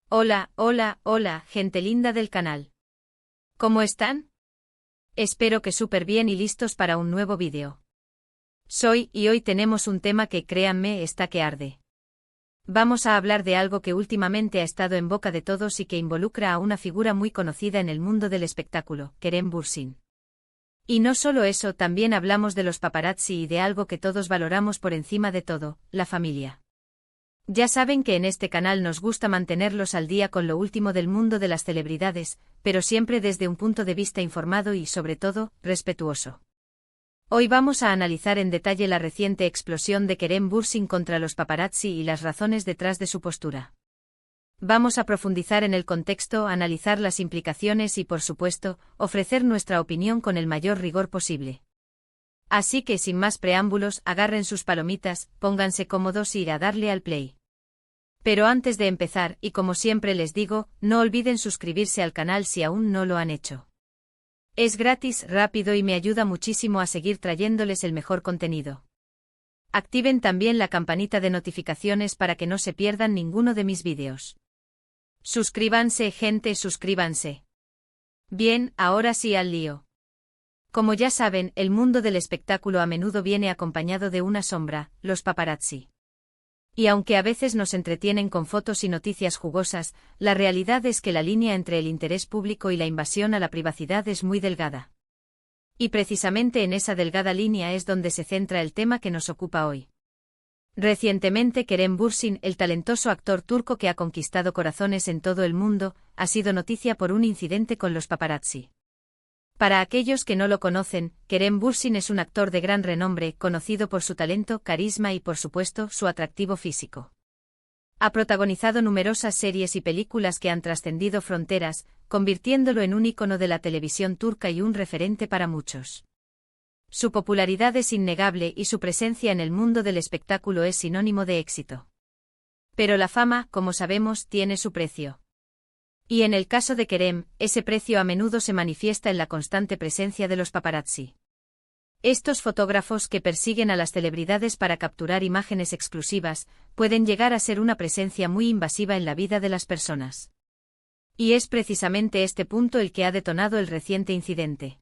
Hola, hola, hola, gente linda del canal. ¿Cómo están? Espero que súper bien y listos para un nuevo vídeo. Y hoy tenemos un tema que, créanme, está que arde. Vamos a hablar de algo que últimamente ha estado en boca de todos y que involucra a una figura muy conocida en el mundo del espectáculo, Kerem Bürsin. Y no solo eso, también hablamos de los paparazzi y de algo que todos valoramos por encima de todo, la familia. Ya saben que en este canal nos gusta mantenerlos al día con lo último del mundo de las celebridades, pero siempre desde un punto de vista informado y, sobre todo, respetuoso. Hoy vamos a analizar en detalle la reciente explosión de Kerem Bürsin contra los paparazzi y las razones detrás de su postura. Vamos a profundizar en el contexto, analizar las implicaciones y, por supuesto, ofrecer nuestra opinión con el mayor rigor posible. Así que, sin más preámbulos, agarren sus palomitas, pónganse cómodos y ir a darle al play. Pero antes de empezar, y como siempre les digo, no olviden suscribirse al canal si aún no lo han hecho. Es gratis, rápido y me ayuda muchísimo a seguir trayéndoles el mejor contenido. Activen también la campanita de notificaciones para que no se pierdan ninguno de mis vídeos. Suscríbanse, gente, suscríbanse. Bien, ahora sí al lío. Como ya saben, el mundo del espectáculo a menudo viene acompañado de una sombra, los paparazzi. Y aunque a veces nos entretienen con fotos y noticias jugosas, la realidad es que la línea entre el interés público y la invasión a la privacidad es muy delgada. Y precisamente en esa delgada línea es donde se centra el tema que nos ocupa hoy. Recientemente Kerem Bürsin, el talentoso actor turco que ha conquistado corazones en todo el mundo, ha sido noticia por un incidente con los paparazzi. Para aquellos que no lo conocen, Kerem Bürsin es un actor de gran renombre, conocido por su talento, carisma y por supuesto, su atractivo físico. Ha protagonizado numerosas series y películas que han trascendido fronteras, convirtiéndolo en un ícono de la televisión turca y un referente para muchos. Su popularidad es innegable y su presencia en el mundo del espectáculo es sinónimo de éxito. Pero la fama, como sabemos, tiene su precio. Y en el caso de Kerem, ese precio a menudo se manifiesta en la constante presencia de los paparazzi. Estos fotógrafos que persiguen a las celebridades para capturar imágenes exclusivas, pueden llegar a ser una presencia muy invasiva en la vida de las personas. Y es precisamente este punto el que ha detonado el reciente incidente.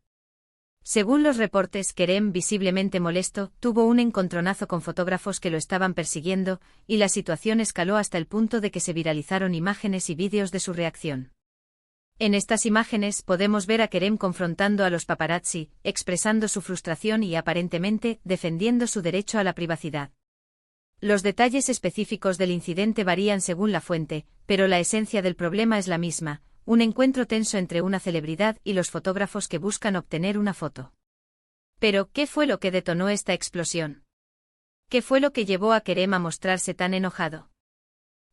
Según los reportes, Kerem, visiblemente molesto, tuvo un encontronazo con fotógrafos que lo estaban persiguiendo, y la situación escaló hasta el punto de que se viralizaron imágenes y vídeos de su reacción. En estas imágenes podemos ver a Kerem confrontando a los paparazzi, expresando su frustración y aparentemente defendiendo su derecho a la privacidad. Los detalles específicos del incidente varían según la fuente, pero la esencia del problema es la misma. Un encuentro tenso entre una celebridad y los fotógrafos que buscan obtener una foto. Pero, ¿qué fue lo que detonó esta explosión? ¿Qué fue lo que llevó a Kerem a mostrarse tan enojado?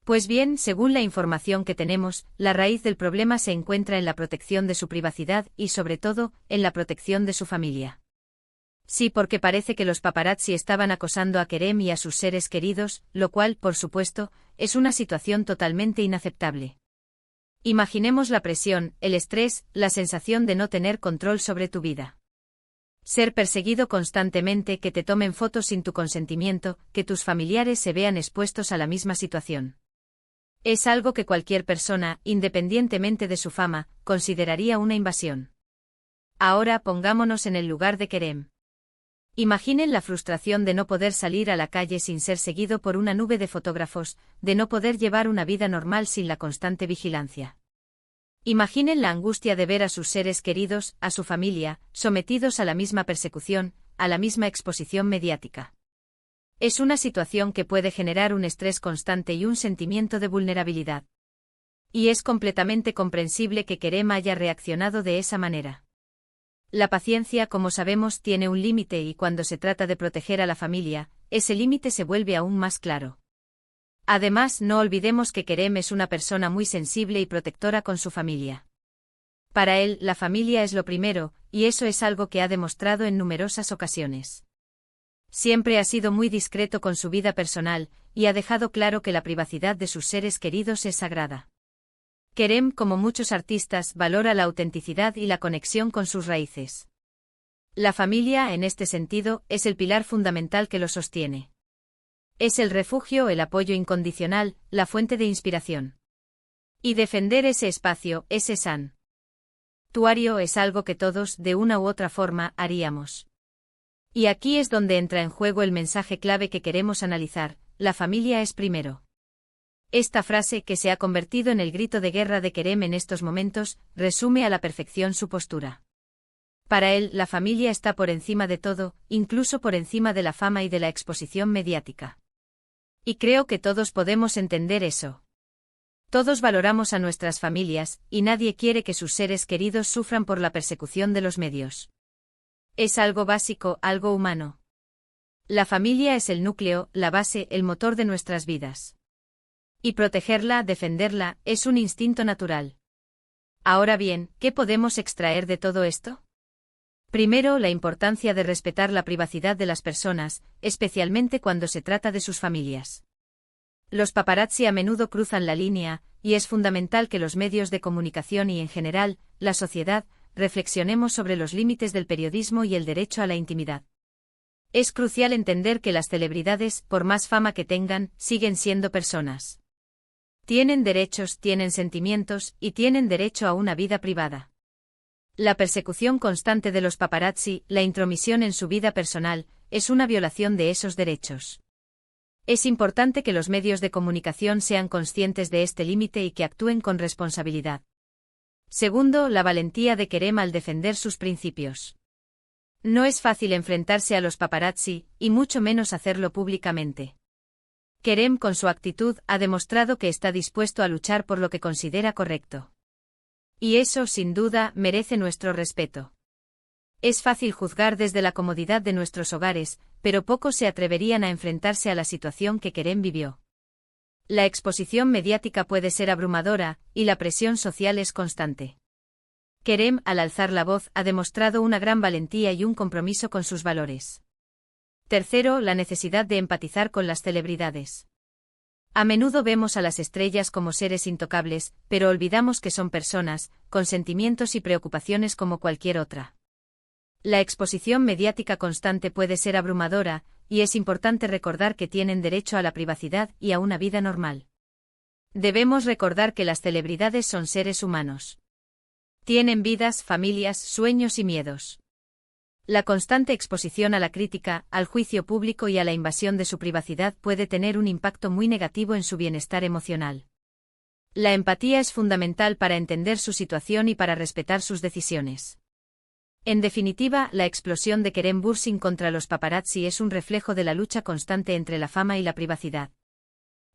Pues bien, según la información que tenemos, la raíz del problema se encuentra en la protección de su privacidad y, sobre todo, en la protección de su familia. Sí, porque parece que los paparazzi estaban acosando a Kerem y a sus seres queridos, lo cual, por supuesto, es una situación totalmente inaceptable. Imaginemos la presión, el estrés, la sensación de no tener control sobre tu vida. Ser perseguido constantemente, que te tomen fotos sin tu consentimiento, que tus familiares se vean expuestos a la misma situación. Es algo que cualquier persona, independientemente de su fama, consideraría una invasión. Ahora pongámonos en el lugar de Kerem. Imaginen la frustración de no poder salir a la calle sin ser seguido por una nube de fotógrafos, de no poder llevar una vida normal sin la constante vigilancia. Imaginen la angustia de ver a sus seres queridos, a su familia, sometidos a la misma persecución, a la misma exposición mediática. Es una situación que puede generar un estrés constante y un sentimiento de vulnerabilidad. Y es completamente comprensible que Kerem haya reaccionado de esa manera. La paciencia, como sabemos, tiene un límite y cuando se trata de proteger a la familia, ese límite se vuelve aún más claro. Además, no olvidemos que Kerem es una persona muy sensible y protectora con su familia. Para él, la familia es lo primero, y eso es algo que ha demostrado en numerosas ocasiones. Siempre ha sido muy discreto con su vida personal, y ha dejado claro que la privacidad de sus seres queridos es sagrada. Kerem, como muchos artistas, valora la autenticidad y la conexión con sus raíces. La familia, en este sentido, es el pilar fundamental que lo sostiene. Es el refugio, el apoyo incondicional, la fuente de inspiración. Y defender ese espacio, ese santuario es algo que todos, de una u otra forma, haríamos. Y aquí es donde entra en juego el mensaje clave que queremos analizar: la familia es primero. Esta frase, que se ha convertido en el grito de guerra de Kerem en estos momentos, resume a la perfección su postura. Para él, la familia está por encima de todo, incluso por encima de la fama y de la exposición mediática. Y creo que todos podemos entender eso. Todos valoramos a nuestras familias, y nadie quiere que sus seres queridos sufran por la persecución de los medios. Es algo básico, algo humano. La familia es el núcleo, la base, el motor de nuestras vidas. Y protegerla, defenderla, es un instinto natural. Ahora bien, ¿qué podemos extraer de todo esto? Primero, la importancia de respetar la privacidad de las personas, especialmente cuando se trata de sus familias. Los paparazzi a menudo cruzan la línea, y es fundamental que los medios de comunicación y, en general, la sociedad, reflexionemos sobre los límites del periodismo y el derecho a la intimidad. Es crucial entender que las celebridades, por más fama que tengan, siguen siendo personas. Tienen derechos, tienen sentimientos, y tienen derecho a una vida privada. La persecución constante de los paparazzi, la intromisión en su vida personal, es una violación de esos derechos. Es importante que los medios de comunicación sean conscientes de este límite y que actúen con responsabilidad. Segundo, la valentía de Kerem al defender sus principios. No es fácil enfrentarse a los paparazzi, y mucho menos hacerlo públicamente. Kerem, con su actitud, ha demostrado que está dispuesto a luchar por lo que considera correcto. Y eso, sin duda, merece nuestro respeto. Es fácil juzgar desde la comodidad de nuestros hogares, pero pocos se atreverían a enfrentarse a la situación que Kerem vivió. La exposición mediática puede ser abrumadora, y la presión social es constante. Kerem, al alzar la voz, ha demostrado una gran valentía y un compromiso con sus valores. Tercero, la necesidad de empatizar con las celebridades. A menudo vemos a las estrellas como seres intocables, pero olvidamos que son personas, con sentimientos y preocupaciones como cualquier otra. La exposición mediática constante puede ser abrumadora, y es importante recordar que tienen derecho a la privacidad y a una vida normal. Debemos recordar que las celebridades son seres humanos. Tienen vidas, familias, sueños y miedos. La constante exposición a la crítica, al juicio público y a la invasión de su privacidad puede tener un impacto muy negativo en su bienestar emocional. La empatía es fundamental para entender su situación y para respetar sus decisiones. En definitiva, la explosión de Kerem Bürsin contra los paparazzi es un reflejo de la lucha constante entre la fama y la privacidad.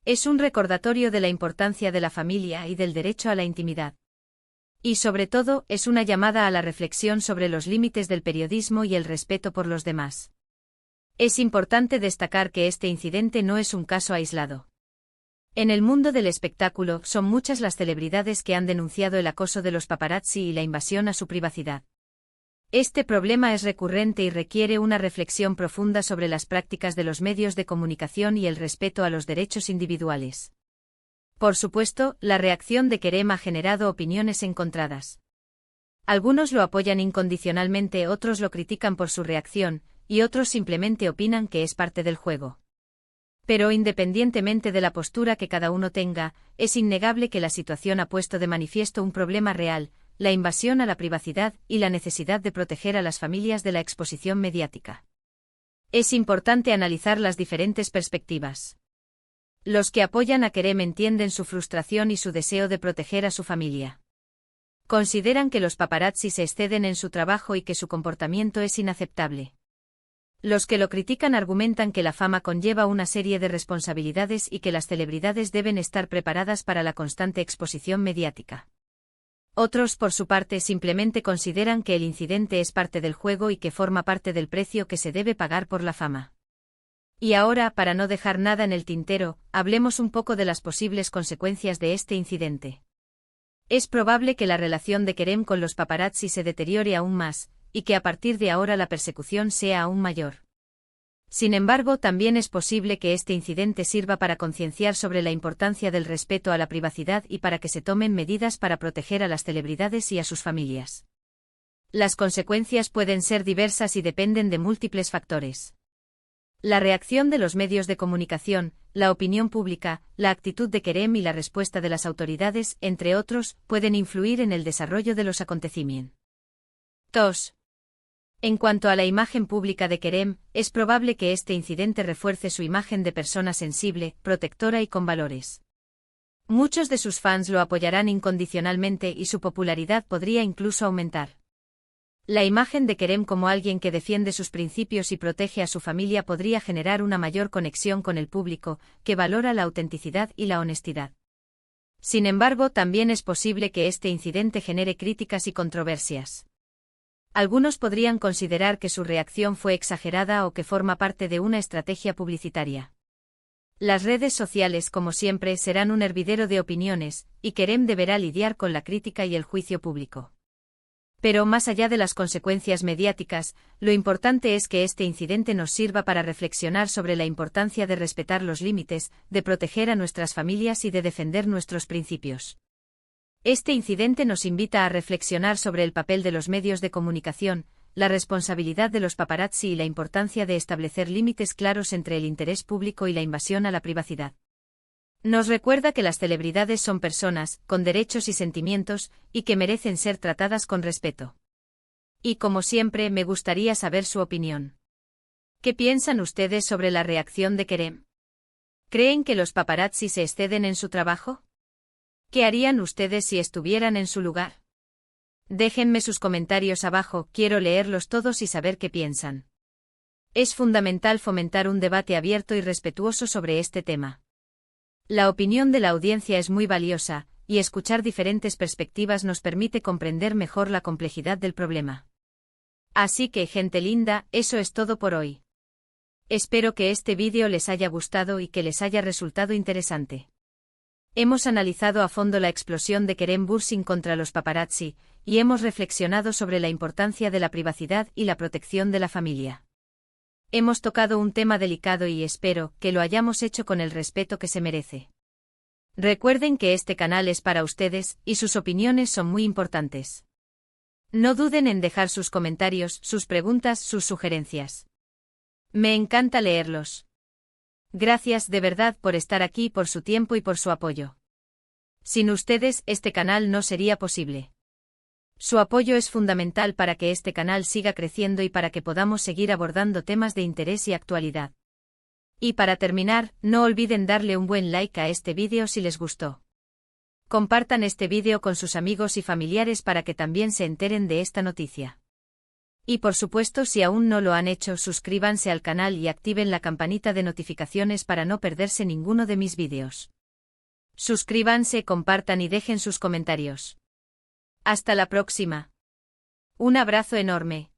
Es un recordatorio de la importancia de la familia y del derecho a la intimidad. Y sobre todo, es una llamada a la reflexión sobre los límites del periodismo y el respeto por los demás. Es importante destacar que este incidente no es un caso aislado. En el mundo del espectáculo, son muchas las celebridades que han denunciado el acoso de los paparazzi y la invasión a su privacidad. Este problema es recurrente y requiere una reflexión profunda sobre las prácticas de los medios de comunicación y el respeto a los derechos individuales. Por supuesto, la reacción de Kerem ha generado opiniones encontradas. Algunos lo apoyan incondicionalmente, otros lo critican por su reacción, y otros simplemente opinan que es parte del juego. Pero independientemente de la postura que cada uno tenga, es innegable que la situación ha puesto de manifiesto un problema real: la invasión a la privacidad y la necesidad de proteger a las familias de la exposición mediática. Es importante analizar las diferentes perspectivas. Los que apoyan a Kerem entienden su frustración y su deseo de proteger a su familia. Consideran que los paparazzi se exceden en su trabajo y que su comportamiento es inaceptable. Los que lo critican argumentan que la fama conlleva una serie de responsabilidades y que las celebridades deben estar preparadas para la constante exposición mediática. Otros, por su parte, simplemente consideran que el incidente es parte del juego y que forma parte del precio que se debe pagar por la fama. Y ahora, para no dejar nada en el tintero, hablemos un poco de las posibles consecuencias de este incidente. Es probable que la relación de Kerem con los paparazzi se deteriore aún más, y que a partir de ahora la persecución sea aún mayor. Sin embargo, también es posible que este incidente sirva para concienciar sobre la importancia del respeto a la privacidad y para que se tomen medidas para proteger a las celebridades y a sus familias. Las consecuencias pueden ser diversas y dependen de múltiples factores. La reacción de los medios de comunicación, la opinión pública, la actitud de Kerem y la respuesta de las autoridades, entre otros, pueden influir en el desarrollo de los acontecimientos. 2. En cuanto a la imagen pública de Kerem, es probable que este incidente refuerce su imagen de persona sensible, protectora y con valores. Muchos de sus fans lo apoyarán incondicionalmente y su popularidad podría incluso aumentar. La imagen de Kerem como alguien que defiende sus principios y protege a su familia podría generar una mayor conexión con el público, que valora la autenticidad y la honestidad. Sin embargo, también es posible que este incidente genere críticas y controversias. Algunos podrían considerar que su reacción fue exagerada o que forma parte de una estrategia publicitaria. Las redes sociales, como siempre, serán un hervidero de opiniones, y Kerem deberá lidiar con la crítica y el juicio público. Pero más allá de las consecuencias mediáticas, lo importante es que este incidente nos sirva para reflexionar sobre la importancia de respetar los límites, de proteger a nuestras familias y de defender nuestros principios. Este incidente nos invita a reflexionar sobre el papel de los medios de comunicación, la responsabilidad de los paparazzi y la importancia de establecer límites claros entre el interés público y la invasión a la privacidad. Nos recuerda que las celebridades son personas, con derechos y sentimientos, y que merecen ser tratadas con respeto. Y como siempre, me gustaría saber su opinión. ¿Qué piensan ustedes sobre la reacción de Kerem? ¿Creen que los paparazzi se exceden en su trabajo? ¿Qué harían ustedes si estuvieran en su lugar? Déjenme sus comentarios abajo, quiero leerlos todos y saber qué piensan. Es fundamental fomentar un debate abierto y respetuoso sobre este tema. La opinión de la audiencia es muy valiosa, y escuchar diferentes perspectivas nos permite comprender mejor la complejidad del problema. Así que, gente linda, eso es todo por hoy. Espero que este vídeo les haya gustado y que les haya resultado interesante. Hemos analizado a fondo la explosión de Kerem Bürsin contra los paparazzi, y hemos reflexionado sobre la importancia de la privacidad y la protección de la familia. Hemos tocado un tema delicado y espero que lo hayamos hecho con el respeto que se merece. Recuerden que este canal es para ustedes, y sus opiniones son muy importantes. No duden en dejar sus comentarios, sus preguntas, sus sugerencias. Me encanta leerlos. Gracias de verdad por estar aquí, por su tiempo y por su apoyo. Sin ustedes, este canal no sería posible. Su apoyo es fundamental para que este canal siga creciendo y para que podamos seguir abordando temas de interés y actualidad. Y para terminar, no olviden darle un buen like a este vídeo si les gustó. Compartan este vídeo con sus amigos y familiares para que también se enteren de esta noticia. Y por supuesto, si aún no lo han hecho, suscríbanse al canal y activen la campanita de notificaciones para no perderse ninguno de mis vídeos. Suscríbanse, compartan y dejen sus comentarios. Hasta la próxima. Un abrazo enorme.